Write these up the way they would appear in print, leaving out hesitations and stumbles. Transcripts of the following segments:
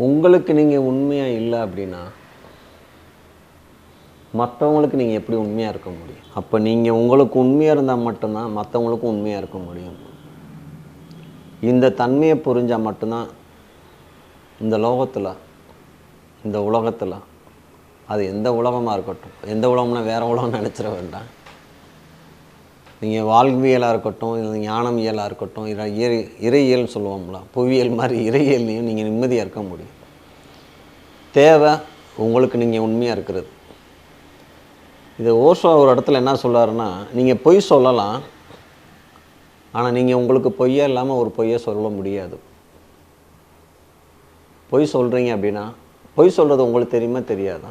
உங்களுக்கு நீங்கள் உண்மையாக இல்லை அப்படின்னா மற்றவங்களுக்கு நீங்கள் எப்படி உண்மையாக இருக்க முடியும்? அப்போ நீங்கள் உங்களுக்கு உண்மையாக இருந்தால் மட்டும்தான் மற்றவங்களுக்கும் உண்மையாக இருக்க முடியும். இந்த தன்மையை புரிஞ்சால் மட்டும்தான் இந்த லோகத்தில், இந்த உலகத்தில், அது எந்த உலகமாக இருக்கட்டும், எந்த உலகம்னா வேறு உலகம் நினச்சிட வேண்டாம். நீங்கள் வாழ்வியலாக இருக்கட்டும், இல்லை ஞானமியலாக இருக்கட்டும், இறையியல் சொல்லுவோம்ல, புவியியல் மாதிரி இறையியல்லையும் நீங்கள் நிம்மதியாக இருக்க முடியும். தேவை உங்களுக்கு நீங்கள் உண்மையாக இருக்கிறது. இது ஓஷோ ஒரு இடத்துல என்ன சொல்கிறாருன்னா, நீங்கள் பொய் சொல்லலாம், ஆனால் நீங்கள் உங்களுக்கு பொய்யே இல்லாமல் ஒரு பொய்யை சொல்ல முடியாது. பொய் சொல்கிறீங்க அப்படின்னா பொய் சொல்கிறது உங்களுக்கு தெரியுமா தெரியாதா?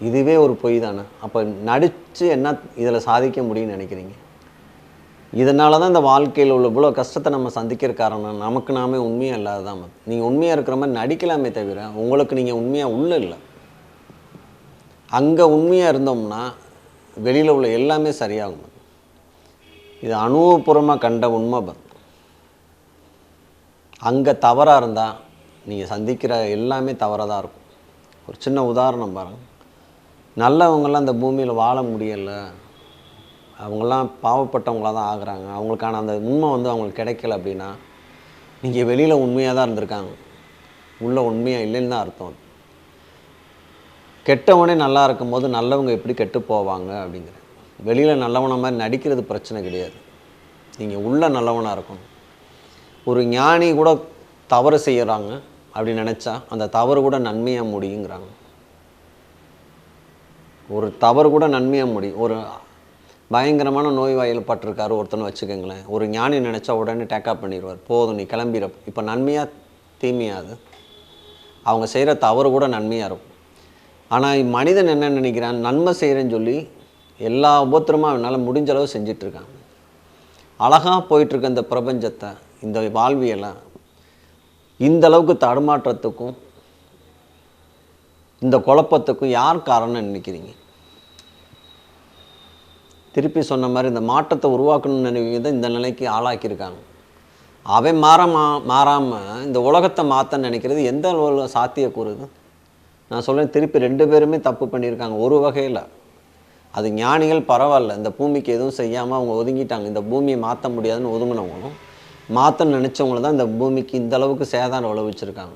இதுவே ஒரு பொய் தானே. அப்போ நடித்து என்ன இதில் சாதிக்க முடியும்னு நினைக்கிறீங்க? இதனால தான் இந்த வாழ்க்கையில் உள்ள இவ்வளோ கஷ்டத்தை நம்ம சந்திக்கிற காரணம் நமக்கு நாமே உண்மையாக இல்லாததான். நீங்கள் உண்மையாக இருக்கிற மாதிரி நடிக்கலாமே தவிர உங்களுக்கு நீங்கள் உண்மையாக உள்ள இல்லை. அங்கே உண்மையாக இருந்தோம்னா வெளியில் உள்ள எல்லாமே சரியாகும். இது அனுபவபூர்வமாக கண்ட உண்மை. அங்கே தவறாக இருந்தால் நீங்கள் சந்திக்கிற எல்லாமே தவறாக தான் இருக்கும். ஒரு சின்ன உதாரணம் பாருங்கள். நல்லவங்களாம் அந்த பூமியில் வாழ முடியலை, அவங்களாம் பாவப்பட்டவங்களாக தான் ஆகுறாங்க, அவங்களுக்கான அந்த உண்மை அவங்களுக்கு கிடைக்கல அப்படின்னா நீங்கள் வெளியில் உண்மையாக தான் இருந்திருக்காங்க, உள்ள உண்மையாக இல்லைன்னு தான் அர்த்தம். கெட்டவனே நல்லா இருக்கும்போது நல்லவங்க எப்படி கெட்டு போவாங்க அப்படிங்கிற. வெளியில் நல்லவனை மாதிரி நடிக்கிறது பிரச்சனை கிடையாது, நீங்கள் உள்ள நல்லவனாக இருக்கணும். ஒரு ஞானி கூட தவறு செய்கிறாங்க அப்படின்னு நினச்சா அந்த தவறு கூட நன்மையாக முடியுங்கிறாங்க. ஒரு தவறு கூட நன்மையாக முடியும். ஒரு பயங்கரமான நோய் வாயில் பட்டிருக்காரு ஒருத்தனை வச்சுக்கோங்களேன், ஒரு ஞானி நினச்சா உடனே டேக்கப் பண்ணிடுவார், போதும் நீ கிளம்பிட. இப்போ நன்மையாக தீமையாது அவங்க செய்கிற தவறு கூட நன்மையாக இருக்கும். ஆனால் மனிதன் என்ன நினைக்கிறான், நன்மை செய்கிறேன்னு சொல்லி எல்லா உபத்திரமும் அவனால் முடிஞ்ச அளவு செஞ்சிட்ருக்கான். அழகாக போயிட்டுருக்க இந்த பிரபஞ்சத்தை, இந்த வாழ்வியெல்லாம் இந்த அளவுக்கு தடுமாற்றத்துக்கும் இந்த குழப்பத்துக்கும் யார் காரணம்னு நினைக்கிறீங்க? திருப்பி சொன்ன மாதிரி இந்த மாற்றத்தை உருவாக்கணும்னு நினைக்கிறீங்க தான் இந்த நிலைக்கு ஆளாக்கியிருக்காங்க. அவன் மாறாமல் இந்த உலகத்தை மாற்ற நினைக்கிறது எந்த அளவு சாத்தியக்கூறுது? நான் சொல்கிறேன், திருப்பி 2 பேருமே தப்பு பண்ணியிருக்காங்க ஒரு வகையில். அது ஞானிகள் பரவாயில்ல, இந்த பூமிக்கு எதுவும் செய்யாமல் அவங்க ஒதுங்கிட்டாங்க. இந்த பூமியை மாற்ற முடியாதுன்னு ஒதுங்கினவங்களும் மாற்றன்னு நினச்சவங்கள தான் இந்த பூமிக்கு இந்த அளவுக்கு சேதாரம் விளைவிச்சிருக்காங்க.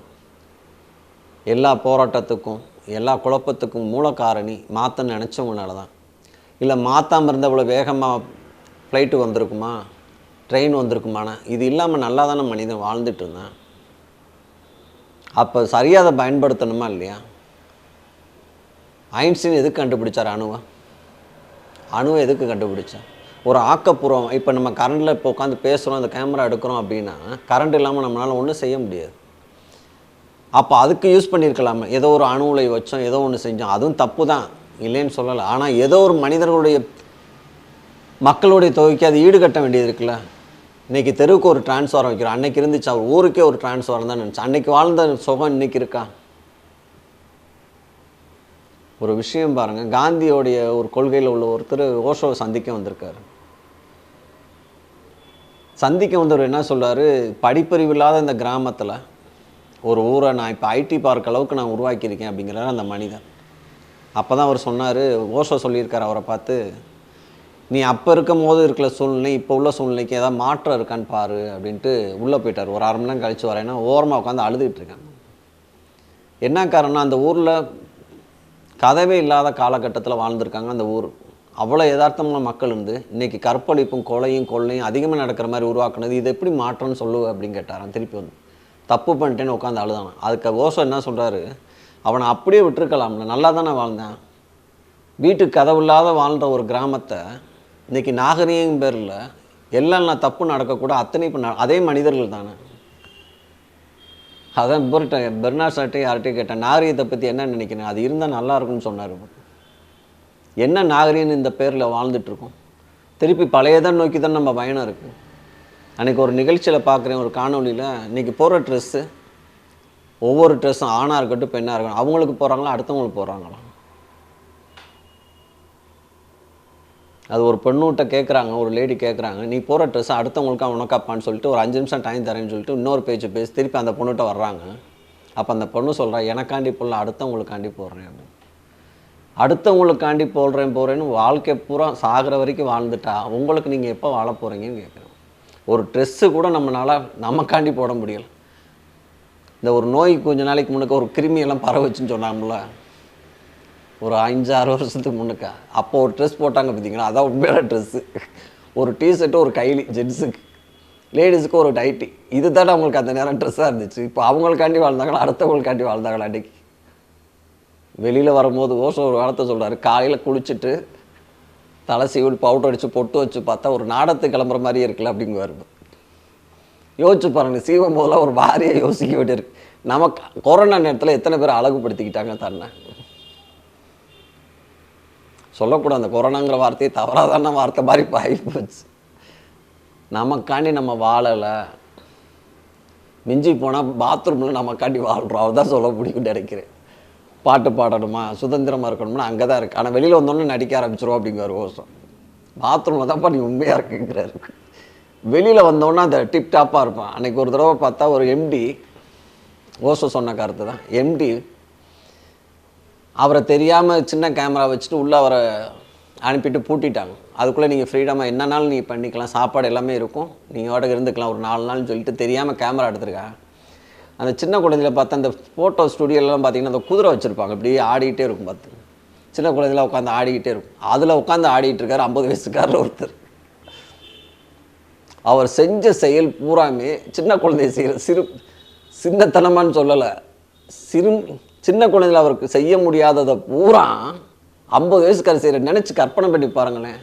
எல்லா போராட்டத்துக்கும் எல்லா குழப்பத்துக்கும் மூல காரணி மாற்றன்னு நினச்சவங்கனால தான். இல்லை மாற்றாமல் இருந்தால் இவ்வளோ வேகமாக ஃப்ளைட்டு வந்திருக்குமா, ட்ரெயின் வந்திருக்குமானா? இது இல்லாமல் நல்லா தானே மனிதன் வாழ்ந்துட்டு இருந்தேன். அப்போ சரியாக அதை பயன்படுத்தணுமா இல்லையா? ஐன்ஸ்டீன் எதுக்கு கண்டுபிடிச்சார் அணுவை எதுக்கு கண்டுபிடிச்சா? ஒரு ஆக்கப்பூர்வம். இப்போ நம்ம கரண்டில் இப்போ உட்காந்து பேசுகிறோம், அந்த கேமரா எடுக்கிறோம் அப்படின்னா கரண்ட் இல்லாமல் நம்மளால் ஒன்றும் செய்ய முடியாது. அப்போ அதுக்கு யூஸ் பண்ணியிருக்கலாமே. ஏதோ ஒரு அணு உலை வச்சோம், ஏதோ ஒன்று செஞ்சோம், அதுவும் தப்பு தான், இல்லைன்னு சொல்லலை. ஆனால் ஏதோ ஒரு மனிதர்களுடைய மக்களுடைய தொகைக்கு அது ஈடுகட்ட வேண்டியது இருக்குல்ல. இன்றைக்கி தெருவுக்கு ஒரு டிரான்ஸ்ஃபாரம் வைக்கிறோம், அன்றைக்கி இருந்துச்சு. அவர் ஊருக்கே ஒரு டிரான்ஸ்ஃபாரம் தான் நினச்சி அன்றைக்கி வாழ்ந்த சுகம் இன்றைக்கி இருக்கா? ஒரு விஷயம் பாருங்கள், காந்தியோடைய ஒரு கொள்கையில் உள்ள ஒருத்தர் ஓஷோவை சந்திக்க வந்திருக்காரு. சந்திக்க வந்தவர் என்ன சொல்கிறாரு, படிப்பறிவு இல்லாத இந்த கிராமத்தில் ஒரு ஊரை நான் இப்போ ஐடி பார்க் அளவுக்கு நான் உருவாக்கியிருக்கேன் அப்படிங்கிறார் அந்த மனிதன். அப்போ தான் அவர் சொன்னார், ஓஷோ சொல்லியிருக்கார் அவரை பார்த்து, நீ அப்போ இருக்கும் போது இருக்கிற சூழ்நிலை இப்போ உள்ள சூழ்நிலைக்கு ஏதாவது மாற்றம் இருக்கான்னு பாரு அப்படின்ட்டு உள்ளே போயிட்டார். ஒரு 1/2 மணி நேரம் கழித்து வரேன்னா ஓரமாக உட்காந்து அழுதுகிட்டு இருக்கேன். என்ன காரணம், அந்த ஊரில் கதவே இல்லாத காலகட்டத்தில் வாழ்ந்திருக்காங்க. அந்த ஊர் அவ்வளோ யதார்த்தமான மக்கள் இருந்து இன்றைக்கி கற்பழிப்பும் கொள்ளையும் அதிகமாக நடக்கிற மாதிரி உருவாக்குனது, இது எப்படி மாற்றம்னு சொல்லுவேன் அப்படின்னு கேட்டாரான். திருப்பி வந்து தப்பு பண்ணிட்டேன்னு உட்காந்து அழுதானே. அதுக்கு ஓஷோ என்ன சொல்கிறாரு, அவனை அப்படியே விட்டுருக்கலாம்ல, நல்லா தானே வாழ்ந்தேன். வீட்டுக்கு கதவு இல்லாத வாழ்கிற ஒரு கிராமத்தை இன்றைக்கி நாகரீகம் பேரில் எல்லாம் நான் தப்பு நடக்கக்கூட அத்தனை இப்போ அதே மனிதர்கள் தானே. அதான் பெர்னார்ட் ஷாட்டே யார்கிட்டையும் கேட்டேன், நாகரீகத்தை பற்றி என்ன நினைக்கிறேன், அது இருந்தால் நல்லா இருக்குன்னு சொன்னார். என்ன நாகரீகம்னு இந்த பேரில் வாழ்ந்துட்டுருக்கோம். திருப்பி பழையதான் நோக்கி தான் நம்ம பயணம் இருக்குது. அன்றைக்கி ஒரு நிகழ்ச்சியில் பார்க்குறேன், ஒரு காணொலியில், இன்றைக்கி போகிற ட்ரெஸ்ஸு, ஒவ்வொரு ட்ரெஸ்ஸும் ஆணாக இருக்கட்டும் பெண்ணாக இருக்கட்டும், அவங்களுக்கு போகிறாங்களா அடுத்தவங்களுக்கு போகிறாங்களா? அது ஒரு பெண்ணுகிட்ட கேட்குறாங்க, ஒரு லேடி கேட்குறாங்க, நீ போகிற ட்ரெஸ்ஸை அடுத்தவங்களுக்கா உனக்காப்பான்னு சொல்லிட்டு ஒரு 5 நிமிஷம் டைம் தரேன்னு சொல்லிட்டு இன்னொரு பேச்சு பேசி திருப்பி அந்த பொண்ணுகிட்ட வர்றாங்க. அப்போ அந்த பொண்ணு சொல்கிறா, எனக்காண்டி போடல, அடுத்தவங்களுக்காண்டி போடுறேன் அப்படின்னு. அடுத்தவங்களுக்காண்டி போடுறேன்னு வாழ்க்கை பூரா சாகிற வரைக்கும் வாழ்ந்துட்டா உங்களுக்கு நீங்கள் எப்போ வாழ போகிறீங்கன்னு கேட்குறேன். ஒரு ட்ரெஸ்ஸு கூட நம்மளால் நமக்காண்டி போட முடியலை. இந்த ஒரு நோய் கொஞ்ச நாளைக்கு முன்னுக்கு ஒரு கிருமியெல்லாம் பரவச்சுன்னு சொன்னாங்கள, ஒரு 5-6 வருஷத்துக்கு முன்னுக்கா, அப்போ ஒரு ட்ரெஸ் போட்டாங்க பார்த்தீங்களா, அதான் உண்மையான ட்ரெஸ்ஸு. ஒரு டிஷர்ட்டு, ஒரு கைலி ஜென்ஸுக்கு, லேடிஸுக்கு ஒரு டைட்டி. இது தானே அவங்களுக்கு அந்த நேரம் ட்ரெஸ்ஸாக இருந்துச்சு. இப்போ அவங்களுக்காண்டி வாழ்ந்தாங்களா, அடுத்தவங்களுக்காண்டி வாழ்ந்தாங்களா? அன்றைக்கி வெளியில் வரும்போது ஓஷோ ஒரு வார்த்தை சொல்கிறாரு, காலையில் குளிச்சுட்டு தலை சீவல் பவுடர் அடித்து பொட்டு வச்சு பார்த்தா ஒரு நாடத்துக்கு கிளம்புற மாதிரியே இருக்குல்ல அப்படிங்குவார். யோசிச்சு பாருங்கள், சீவம் போதெல்லாம் ஒரு மாதிரியாக யோசிக்க வேண்டியிருக்கு. நமக்கு கொரோனா நேரத்தில் எத்தனை பேர் அழகுபடுத்திக்கிட்டாங்க தன்னை. சொல்லக்கூடாது, அந்த கொரோனாங்கிற வார்த்தையை தவறாதான வார்த்தை மாதிரி பாய் போச்சு. நமக்காண்டி நம்ம வாழலை, மிஞ்சி போனால் பாத்ரூமில் நமக்காண்டி வாழ்கிறோம், அவதான் சொல்ல முடியும்னு நினைக்கிறேன். பாட்டு பாடணுமா, சுதந்திரமாக இருக்கணும்னா அங்கே தான் இருக்குது. ஆனால் வெளியில் வந்தோடனே நடிக்க ஆரம்பிச்சிருவோம் அப்படிங்கிற ஓசம். பாத்ரூமில் தான்ப்பா நீ உண்மையாக இருக்குங்கிறாரு. வெளியில் வந்தோடனே அந்த டிப்டாப்பாக இருப்பான். அன்றைக்கி ஒரு தடவை பார்த்தா ஒரு எம்டி, ஓசோ சொன்ன கருத்து தான், எம்டி அவரை தெரியாமல் சின்ன கேமரா வச்சுட்டு உள்ளே அவரை அனுப்பிட்டு பூட்டிட்டாங்க. அதுக்குள்ளே நீங்கள் ஃப்ரீடமாக என்னன்னாலும் நீ பண்ணிக்கலாம், சாப்பாடு எல்லாமே இருக்கும், நீங்கள் வாடகை இருந்துக்கலாம் ஒரு 4 நாள்னு சொல்லிட்டு தெரியாமல் கேமரா எடுத்துருக்காங்க. அந்த சின்ன குழந்தையில பார்த்தா அந்த ஃபோட்டோ ஸ்டுடியோலாம் பார்த்தீங்கன்னா அந்த குதிரை வச்சுருப்பாங்க, இப்படியே ஆடிக்கிட்டே இருக்கும். பார்த்து சின்ன குழந்தையில உட்காந்து ஆடிக்கிட்டே இருக்கும். அதில் உட்காந்து ஆடிக்கிட்டு இருக்காரு 50 வயசுக்காரர் ஒருத்தர். அவர் செஞ்ச செயல் பூராமே சின்ன குழந்தைய செய்கிற சின்னத்தனமான்னு சொல்லலை, சின்ன குழந்தையில் அவருக்கு செய்ய முடியாததை பூரா 50 வயசுக்காரர் செய்கிற நினச்சி கற்பனை பண்ணி பாருங்களேன்.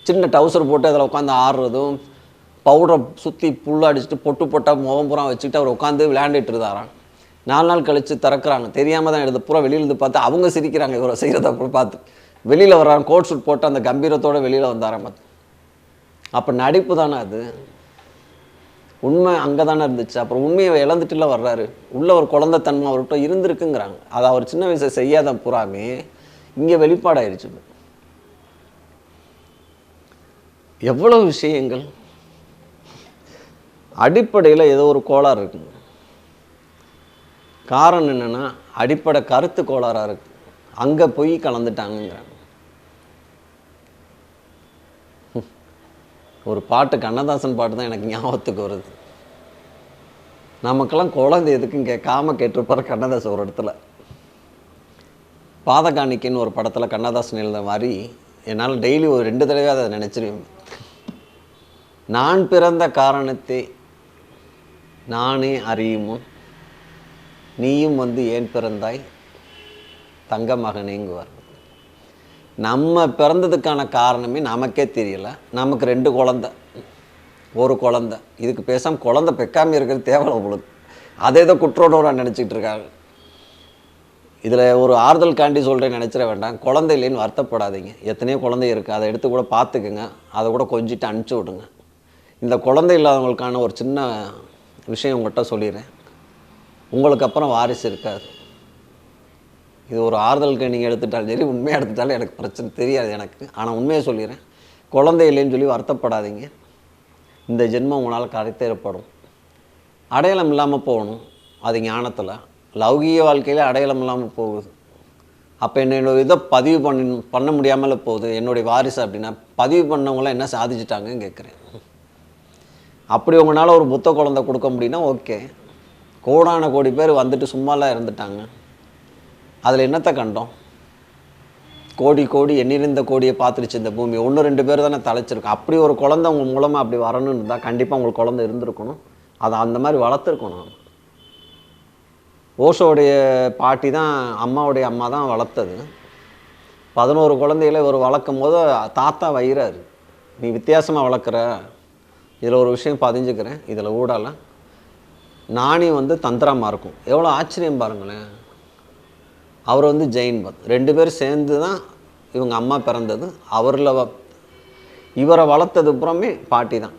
சின்ன டவுசர் போட்டு அதில் உட்காந்து ஆடுறதும், பவுடரை சுற்றி புல் அடிச்சுட்டு பொட்டு போட்டால் முகம் பூரா வச்சுக்கிட்டு அவர் உட்காந்து விளையாண்டுட்டு இருந்தாராம். 4 நாள் கழித்து திறக்கிறாங்க, தெரியாமல் தான் எடுத்து பூரா வெளியிலேருந்து பார்த்து அவங்க சிரிக்கிறாங்க. இவரை செய்கிறத அப்புறம் பார்த்து வெளியில் வர்றாங்க, கோட் ஷூட் போட்டு அந்த கம்பீரத்தோடு வெளியில் வந்தாராம். பார்த்து அப்போ நடிப்பு தானே அது, உண்மை அங்கே தானே இருந்துச்சு. அப்புறம் உண்மையை இழந்துட்டுல வர்றாரு. உள்ள ஒரு குழந்தைத்தன்மை அவர்கிட்ட இருந்திருக்குங்கிறாங்க. அதை அவர் சின்ன வயசை செய்யாத பூராமே இங்கே வெளிப்பாடாயிருச்சு. எவ்வளோ விஷயங்கள் அடிப்படையில் ஏதோ ஒரு கோளாறு இருக்குங்க. காரணம் என்னென்னா அடிப்படை கருத்து கோளாறாக இருக்குது, அங்கே போய் கலந்துட்டாங்கங்கிறாங்க. ஒரு பாட்டு, கண்ணதாசன் பாட்டு தான் எனக்கு ஞாபகத்துக்கு வருது. நமக்கெல்லாம் குழந்தை எதுக்குன்னு கேட்காம கேட்டிருப்பார் கண்ணதாசன் ஒரு இடத்துல. பாதகாணிக்கைன்னு ஒரு படத்தில் கண்ணதாசன் எழுத மாதிரி என்னால் டெய்லி ஒரு 2 தடவை அதை நினச்சிருவேன். நான் பிறந்த காரணத்தை நானே அறியுமோ, நீயும் வந்து ஏன் பிறந்தாய் தங்க மகனேங்குவார். நம்ம பிறந்ததுக்கான காரணமே நமக்கே தெரியல. நமக்கு 2 குழந்தை, ஒரு குழந்தை. இதுக்கு பேசாமல் குழந்தை பெக்காமல் இருக்கிறது தேவை உங்களுக்கு. அதே தான் குற்றோட நினச்சிக்கிட்டு இருக்காங்க. இதில் ஒரு ஆறுதல் காண்டி சொல்கிறேன், நினச்சிட வேண்டாம். குழந்தை இல்லைன்னு வருத்தப்படாதீங்க. எத்தனையோ குழந்தை இருக்குது, அதை எடுத்து கூட பார்த்துக்குங்க, அதை கூட கொஞ்சிட்டு அனுப்பிச்சி விடுங்க. இந்த குழந்தை இல்லாதவங்களுக்கான ஒரு சின்ன விஷயம் உங்கள்கிட்ட சொல்லிடுறேன். உங்களுக்கு அப்புறம் வாரிசு இருக்காது. இது ஒரு ஆறுதலுக்கு நீங்கள் எடுத்துட்டாலும் சரி, உண்மையாக எடுத்துட்டாலும் எனக்கு பிரச்சனை தெரியாது எனக்கு. ஆனால் உண்மையை சொல்லிடுறேன், குழந்தை இல்லைன்னு சொல்லி வருத்தப்படாதீங்க. இந்த ஜென்மம் உங்களால் கரைத்தேறப்படும். அடையாளம் இல்லாமல் போகணும், அது ஞானத்தில். லௌகீக வாழ்க்கையில் அடையாளம் இல்லாமல் போகுது. அப்போ என்னோட இதை பதிவு பண்ண முடியாமல் போகுது என்னுடைய வாரிசு அப்படின்னா, பதிவு பண்ணவங்களாம் என்ன சாதிச்சிட்டாங்கன்னு கேட்குறேன். அப்படி உங்களால் ஒரு புத்த குழந்தை கொடுக்க முடியும்னா ஓகே. கோடான கோடி பேர் வந்துட்டு சும்மாலாம் இருந்துட்டாங்க, அதில் என்னத்தை கண்டோம்? கோடி கோடி எண்ணிருந்த கோடியை பார்த்துருச்சு இந்த பூமி. 1-2 பேர் தானே தலைச்சிருக்கோம். அப்படி ஒரு குழந்தை உங்கள் மூலமாக அப்படி வரணும்னு இருந்தால் கண்டிப்பாக உங்களுக்கு குழந்தை இருந்திருக்கணும். அதை அந்த மாதிரி வளர்த்துருக்கணும். ஓஷோடைய பாட்டி தான், அம்மாவுடைய அம்மா தான் வளர்த்தது. 11 குழந்தைகளை ஒரு வளர்க்கும் போது தாத்தா வைகிறாரு, நீ வித்தியாசமாக வளர்க்குற. இதில் ஒரு விஷயம் பதிஞ்சுக்கிறேன், இதில் ஊடால நாணி வந்து தந்திரமாக இருக்கும். எவ்வளோ ஆச்சரியம் பாருங்களேன். அவர் வந்து ஜெயின் பத், 2 பேர் சேர்ந்து தான் இவங்க அம்மா பிறந்தது. அவரில் இவரை வளர்த்தது புறமே பாட்டி தான்.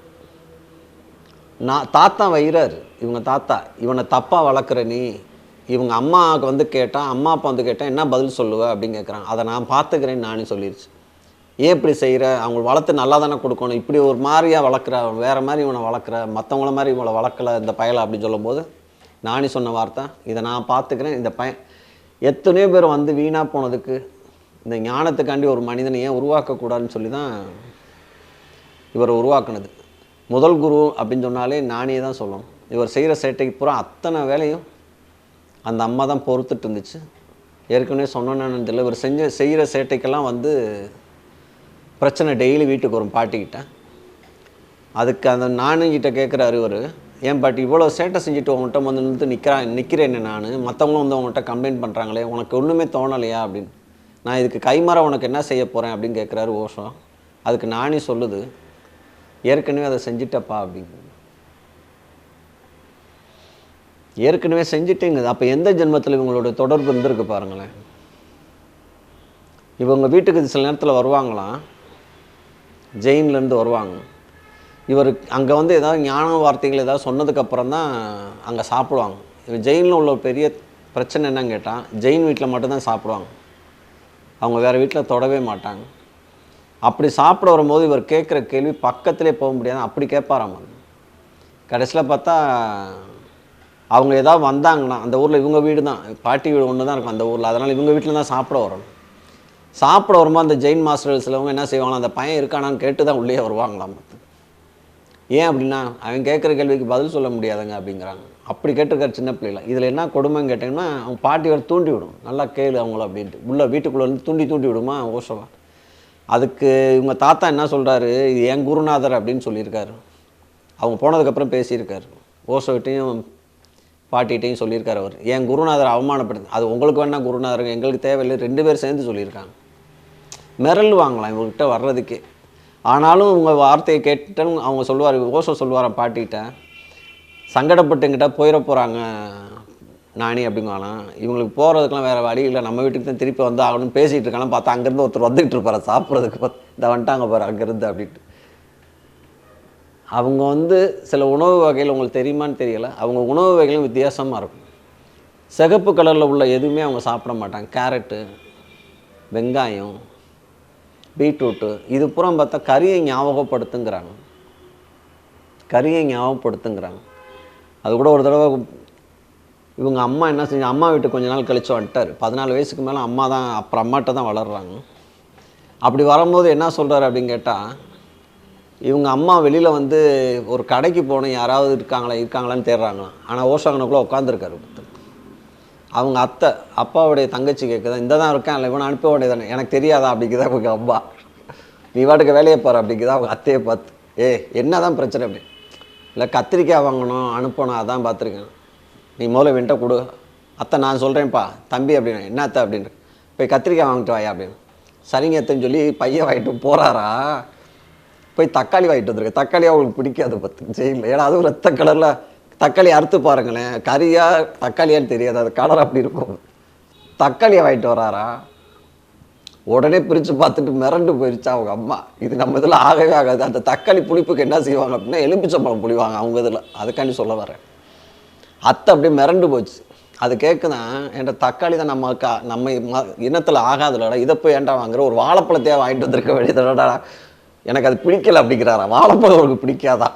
தாத்தா வைகிறார், இவங்க தாத்தா இவனை தப்பாக வளர்க்குற நீ. இவங்க அம்மாவுக்கு வந்து கேட்டால், அம்மா அப்பா வந்து கேட்டால் என்ன பதில் சொல்லுவ அப்படின்னு கேட்குறாங்க. அதை நான் பார்த்துக்கிறேன்னு நானே சொல்லிடுச்சு. ஏன் இப்படி செய்கிற, அவங்க வளர்த்து நல்லா தானே கொடுக்கணும், இப்படி ஒரு மாதிரியாக வளர்க்குற, வேறு மாதிரி இவனை வளர்க்குற, மற்றவங்கள மாதிரி இவனை வளர்க்கலை இந்த பயலை அப்படின்னு சொல்லும்போது நானி சொன்ன வார்த்தை, இதை நான் பார்த்துக்கிறேன், இந்த பையன் எத்தனையோ பேர் வந்து வீணாக போனதுக்கு இந்த ஞானத்துக்காண்டி ஒரு மனிதனை ஏன் உருவாக்கக்கூடாதுன்னு சொல்லி தான் இவரை உருவாக்குனது. முதல் குரு அப்படின்னு சொன்னாலே நானியே தான் சொல்லணும். இவர் செய்கிற சேட்டைக்கு பூரா அத்தனை வேலையும் அந்த அம்மா தான் பொறுத்துட்டு இருந்துச்சு. ஏற்கனவே சொன்னோன்னு தெரியல, இவர் செய்கிற சேட்டைக்கெல்லாம் வந்து பிரச்சனை டெய்லி வீட்டுக்கு வரும் பாட்டிக்கிட்ட. அதுக்கு அந்த நானுங்கிட்ட கேட்குறாரு இவர், ஏன் பாட்டி இவ்வளோ சேட்டை செஞ்சுட்டு உங்கள்கிட்ட வந்து நிற்கிறேன்னு நான், மற்றவங்களும் வந்து உங்கள்கிட்ட கம்ப்ளைண்ட் பண்ணுறாங்களே, உனக்கு ஒன்றுமே தோணலையா அப்படின்னு, நான் இதுக்கு கைமாற உனக்கு என்ன செய்ய போகிறேன் அப்படின்னு கேட்குறாரு ஓஷோ. அதுக்கு நானே சொல்லுது, ஏற்கனவே அதை செஞ்சிட்டப்பா அப்படின்னு. ஏற்கனவே செஞ்சுட்டேங்குது. அப்போ எந்த ஜென்மத்தில் இவங்களோட தொடர்பு இருந்திருக்கு பாருங்களேன். இவங்க வீட்டுக்கு சில நேரத்தில் வருவாங்களாம், ஜெயின்லேருந்து வருவாங்க. இவர் அங்கே வந்து ஏதாவது ஞான வார்த்தைகள் ஏதாவது சொன்னதுக்கப்புறம் தான் அங்கே சாப்பிடுவாங்க. இவர் ஜெயினில் உள்ள ஒரு பெரிய பிரச்சனை என்னன்னு கேட்டால், ஜெயின் வீட்டில் மட்டும்தான் சாப்பிடுவாங்க, அவங்க வேறு வீட்டில் தொடவே மாட்டாங்க. அப்படி சாப்பிட வரும்போது இவர் கேட்குற கேள்வி பக்கத்திலே போக முடியாது, அப்படி கேட்பாராம். கடைசியில் பார்த்தா அவங்க ஏதாவது வந்தாங்கன்னா, அந்த ஊரில் இவங்க வீடு தான், பாட்டி வீடு ஒன்று தான் இருக்கும் அந்த ஊரில், அதனால் இவங்க வீட்டில் தான் சாப்பிட வரணும். சாப்பிட வரும்போது அந்த ஜெயின் மாஸ்டர் சிலவங்க என்ன செய்வாங்களா, அந்த பையன் இருக்கானான்னு கேட்டு தான் உள்ளே வருவாங்களாம். ஏன் அப்படின்னா, அவன் கேட்குற கேள்விக்கு பதில் சொல்ல முடியாதுங்க அப்படிங்கிறாங்க. அப்படி கேட்டிருக்காரு சின்ன பிள்ளைல. இதில் என்ன கொடுமைன்னு கேட்டிங்கன்னா, அவங்க பாட்டி வர தூண்டி விடும், நல்லா கேளு அவங்கள அப்படின்ட்டு உள்ள வீட்டுக்குள்ளே வந்து தூண்டி விடுமா ஓஷோவா. அதுக்கு இவங்க தாத்தா என்ன சொல்கிறாரு, இது என் குருநாதர் அப்படின்னு சொல்லியிருக்காரு. அவங்க போனதுக்கப்புறம் பேசியிருக்காரு, ஓஷோகிட்டையும் பாட்டிகிட்டையும் சொல்லியிருக்காரு. அவர் என் குருநாதர் அவமானப்படுது, அது உங்களுக்கு வேணால் குருநாதர், எங்களுக்கு தேவையில்லை, 2 பேர் சேர்ந்து சொல்லியிருக்காங்க. மிரல் வாங்கலாம் இவங்ககிட்ட வர்றதுக்கே. ஆனாலும் உங்கள் வார்த்தையை கேட்டுன்னு அவங்க சொல்லுவார், ஓஷோ சொல்லுவார் பாட்டிக்கிட்ட, சங்கடப்பட்டுங்கிட்ட போயிட போகிறாங்க நானி அப்படிங்கலாம், இவங்களுக்கு போகிறதுக்கெலாம் வேறு வழி இல்லை, நம்ம வீட்டுக்கு தான் திருப்பி வந்து ஆகணும்னு பேசிகிட்டு இருக்காங்க. பார்த்தா அங்கேருந்து ஒருத்தர் வந்துகிட்டு இருப்பார் சாப்பிட்றதுக்கு, இந்த வந்துட்டாங்க பாரு அங்கேருந்து அப்படின்ட்டு. அவங்க வந்து சில உணவு வகைகள் உங்களுக்கு தெரியுமான்னு தெரியலை, அவங்க உணவு வகைகளும் வித்தியாசமாக இருக்கும். சிகப்பு கலரில் உள்ள எதுவுமே அவங்க சாப்பிட மாட்டாங்க. கேரட்டு, வெங்காயம், பீட்ரூட்டு, இது புறம் பார்த்தா கறியை ஞாபகப்படுத்துங்கிறாங்க. அது கூட ஒரு தடவை இவங்க அம்மா என்ன செஞ்சு, அம்மா வீட்டுக்கு கொஞ்ச நாள் கழிச்சு வந்துட்டார். 14 வயசுக்கு மேலே அம்மா தான், அப்புறம் அம்மாட்ட தான் வளர்கிறாங்க. அப்படி வரும்போது என்ன சொல்கிறாரு அப்படின்னு கேட்டால், இவங்க அம்மா வெளியில் வந்து ஒரு கடைக்கு போகணும், யாராவது இருக்காங்களான்னு தேடுறாங்களாம். ஆனால் ஓஷோங்கனுக்குள்ளே உட்காந்துருக்காரு. அவங்க அத்தை அப்பாவுடைய தங்கச்சி கேட்குதான், இந்த தான் இருக்கேன், இல்லை இவனை அனுப்ப வேண்டியதானே, எனக்கு தெரியாதா அப்படிங்குதா அவங்க அம்மா. நீ வாட்டுக்கு வேலையை பாரு அப்படிங்குதா அவங்க அத்தையை பார்த்து. என்ன தான் பிரச்சனை அப்படி இல்லை, கத்திரிக்காய் வாங்கணும் அனுப்பணும், அதான் பார்த்துருக்கேன், நீ முதல்ல வெண்ட கொடு. அத்தை நான் சொல்கிறேன்ப்பா தம்பி அப்படின்னு. என்ன அத்தை அப்படின்னு, போய் கத்திரிக்காய் வாங்கிட்டு வாயா அப்படின்னு. சரிங்க அத்தைன்னு சொல்லி பையன் வாங்கிட்டு போகிறாரா, போய் தக்காளி வாங்கிட்டு வந்துருக்கு. தக்காளி அவங்களுக்கு பிடிக்காது பார்த்து ஜெயிலில், ஏன்னா அதுவும் ரத்த கலரில் தக்காளி அறுத்து பாருங்களேன், கறியா தக்காளியான்னு தெரியாது, அது கலர் அப்படி இருக்கும். தக்காளியை வாங்கிட்டு வராரா, உடனே பிரித்து பார்த்துட்டு மிரண்டு போயிடுச்சா அவங்க அம்மா. இது நம்ம இதில் ஆகவே ஆகாது. அந்த தக்காளி புளிப்புக்கு என்ன செய்வாங்க அப்படின்னா, எலுமிச்சம்பழம் புளிவாங்க அவங்க இதில், அதுக்காண்டி சொல்ல வரேன். அத்தை அப்படியே மிரண்டு போச்சு. அது கேட்குதான், என்கிட்ட தக்காளி தான் நம்ம இனத்தில் ஆகாதுலடா, இதை போய் ஏன்டா வாங்குற, ஒரு வாழைப்பழத்தையே வாங்கிட்டு வந்திருக்க வேண்டியதுடா, எனக்கு அது பிடிக்கல அப்படிங்கிறாரா. வாழைப்பழம் அவருக்கு பிடிக்காதா,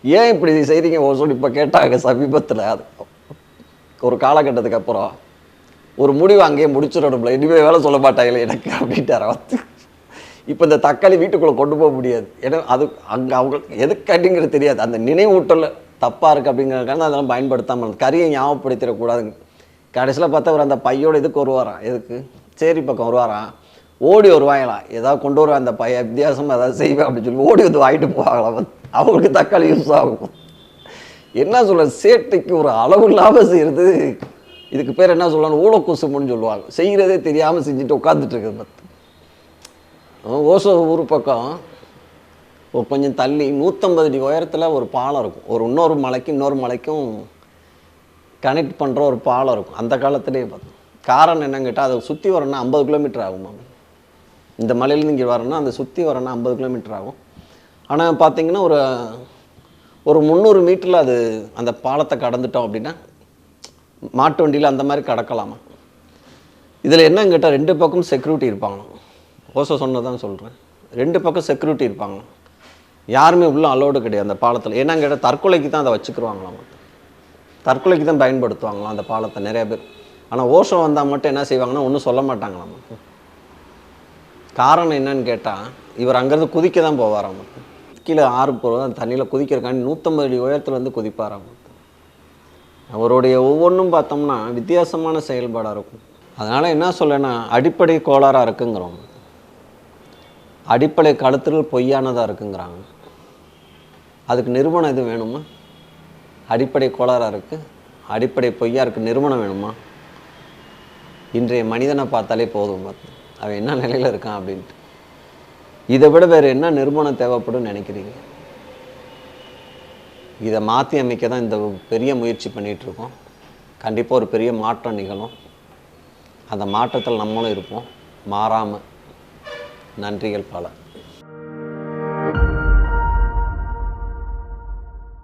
ஏன் இப்படி செய்கிறீங்க ஒரு சொல்லி இப்போ கேட்டாங்க சமீபத்தில். அது ஒரு காலகட்டத்துக்கு அப்புறம் ஒரு முடிவு அங்கேயே முடிச்சிடணும்ல, இனிமேல் வேலை சொல்ல மாட்டாங்களே எனக்கு அப்படின்ட்டார. இப்போ இந்த தக்காளி வீட்டுக்குள்ளே கொண்டு போக முடியாது, ஏன்னா அது அங்கே அவங்க எதுக்காட்டிங்கிறது தெரியாது, அந்த நினைவூட்டல் தப்பாக இருக்குது அப்படிங்கிறதுக்காக அதெல்லாம் பயன்படுத்தாமல் கறியை ஞாபகப்படுத்திடக்கூடாதுங்க. கடைசியில் பார்த்தா அவர் அந்த பையோடு இதுக்கு வருவாராம், எதுக்கு சேரி பக்கம் வருவாராம், ஓடி வருவாங்களாம், ஏதாவது கொண்டு வருவாங்க அந்த பையன், வித்தியாசமாக ஏதாவது செய்வேன் அப்படின்னு சொல்லி ஓடி வந்து வாங்கிட்டு போவாங்களாம். அவங்களுக்கு தக்காளி யூஸ் ஆகும். என்ன சொல்ல, சேட்டைக்கு ஒரு அளவு இல்லாமல் செய்கிறது, இதுக்கு பேர் என்ன சொல்லணும், ஊழக்கூசுமுன்னு சொல்லுவாங்க. செய்கிறதே தெரியாமல் செஞ்சுட்டு உட்காந்துட்டு இருக்குது. ஓசோ ஊர் பக்கம் ஒரு கொஞ்சம் தள்ளி 150 அடி உயரத்தில் ஒரு பாலம் இருக்கும், ஒரு இன்னொரு மலைக்கும் கனெக்ட் பண்ணுற ஒரு பாலம் இருக்கும். அந்த காலத்துலேயே பார்த்தோம். காரணம் என்னன்னு கேட்டால், அதை சுற்றி வரணும்னா 50 கிலோமீட்டர் ஆகுமா, இந்த மலையிலேருந்து இங்கே வரணும்னா அந்த சுற்றி வரணும்னா 50 கிலோமீட்டர் ஆகும். ஆனால் பார்த்தீங்கன்னா ஒரு 300 மீட்டரில் அது அந்த பாலத்தை கடந்துட்டோம் அப்படின்னா மாட்டு வண்டியில் அந்த மாதிரி கடக்கலாமா. இதில் என்னன்னு கேட்டால் 2 பக்கம் செக்யூரிட்டி இருப்பாங்களாம். ஓசோ சொன்னதான் சொல்கிறேன். 2 பக்கம் செக்யூரிட்டி இருப்பாங்க, யாருமே உள்ளே அலோடு கிடையாது அந்த பாலத்தில். ஏன்னா கேட்டால் தற்கொலைக்கு தான் அதை வச்சுக்கிருவாங்களாம், தற்கொலைக்கு தான் பயன்படுத்துவாங்களாம் அந்த பாலத்தை நிறைய பேர். ஆனால் ஓஷோ வந்தால் மட்டும் என்ன செய்வாங்கன்னா ஒன்றும் சொல்ல மாட்டாங்களாம். காரணம் என்னன்னு கேட்டால் இவர் அங்கேருந்து குதிக்க தான் போவாராம். கீழே ஆறு போகிறது அந்த தண்ணியில் குதிக்கிறக்காண்டி 150 அடி உயரத்தில் வந்து குதிப்பாராம். அவருடைய ஒவ்வொன்றும் பார்த்தோம்னா வித்தியாசமான செயல்பாடாக இருக்கும். அதனால் என்ன சொல்லனா, அடிப்படை கோளாறாக இருக்குங்கிறோம், அடிப்படை கழுத்துகள் பொய்யானதாக இருக்குங்கிறாங்க. அதுக்கு நிறுவனம் எதுவும் வேணுமா? அடிப்படை கோளாறாக இருக்குது, அடிப்படை பொய்யா இருக்குது, நிறுவனம் வேணுமா? இன்றைய மனிதனை பார்த்தாலே போதும், அவன் என்ன நிலையில் இருக்கான் அப்படின்ட்டு. இதை விட வேறு என்ன நிறுவனம் தேவைப்படும் நினைக்கிறீங்க? இதை மாற்றி அமைக்க தான் இந்த பெரிய முயற்சி பண்ணிகிட்ருக்கோம். கண்டிப்பாக ஒரு பெரிய மாற்றம் நிகழும். அந்த மாற்றத்தில் நம்மளும் இருப்போம், மாறாமல். நன்றிகள் பல.